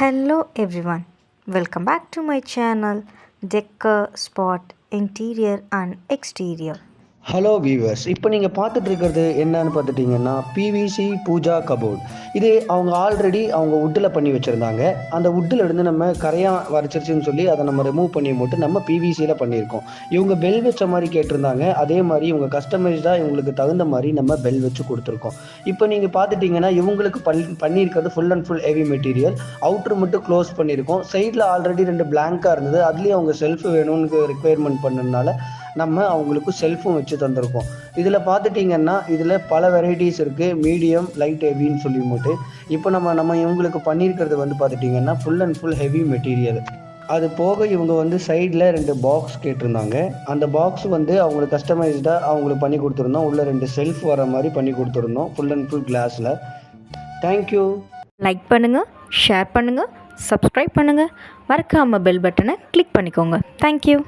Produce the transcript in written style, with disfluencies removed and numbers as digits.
Hello everyone, welcome back to my channel Decor Spot Interior and Exterior. Hello viewers, இப்போ நீங்கள் பார்த்துட்டு இருக்கிறது என்னன்னு பார்த்துட்டிங்கன்னா பிவிசி பூஜா கபோர்ட். இது அவங்க ஆல்ரெடி அவங்க வுட்டில் பண்ணி வச்சுருந்தாங்க. அந்த வுட்டில் இருந்து நம்ம கரையாக வரைச்சிருச்சுன்னு சொல்லி அதை நம்ம ரிமூவ் பண்ணி போட்டு நம்ம பிவிசியில் பண்ணியிருக்கோம். இவங்க பெல் வச்ச மாதிரி கேட்டிருந்தாங்க. அதே மாதிரி இவங்க கஸ்டமைஸ்டாக இவங்களுக்கு தகுந்த மாதிரி நம்ம பெல் வச்சு கொடுத்துருக்கோம். இப்போ நீங்கள் பார்த்துட்டிங்கன்னா இவங்களுக்கு பண்ணியிருக்கிறது full and full heavy material. Outer மட்டும் க்ளோஸ் பண்ணியிருக்கோம். சைடில் ஆல்ரெடி 2 பிளாங்காக இருந்தது. அதுலேயும் அவங்க செல்ஃப் வேணும்னு ரிக்குவயர்மெண்ட் பண்ணதுனால நம்ம அவங்களுக்கு செல்ஃபும் வச்சு தந்திருக்கோம். இதில் பார்த்துட்டிங்கன்னா இதில் பல வெரைட்டிஸ் இருக்குது. மீடியம், லைட், ஹெவின்னு சொல்லி போட்டு இப்போ நம்ம இவங்களுக்கு பண்ணியிருக்கிறது வந்து பார்த்துட்டிங்கன்னா full and full heavy material. அது போக இவங்க வந்து சைடில் 2 பாக்ஸ் கேட்டிருந்தாங்க. அந்த பாக்ஸ் வந்து அவங்களுக்கு கஸ்டமைஸ்டாக அவங்களுக்கு பண்ணி கொடுத்துருந்தோம். உள்ள 2 செல்ஃப் வர மாதிரி பண்ணி கொடுத்துருந்தோம் ஃபுல் அண்ட் ஃபுல் கிளாஸில். தேங்க்யூ. லைக் பண்ணுங்கள், ஷேர் பண்ணுங்கள், சப்ஸ்கிரைப் பண்ணுங்கள், மறக்காமல் பெல் பட்டனை கிளிக் பண்ணிக்கோங்க. தேங்க்யூ.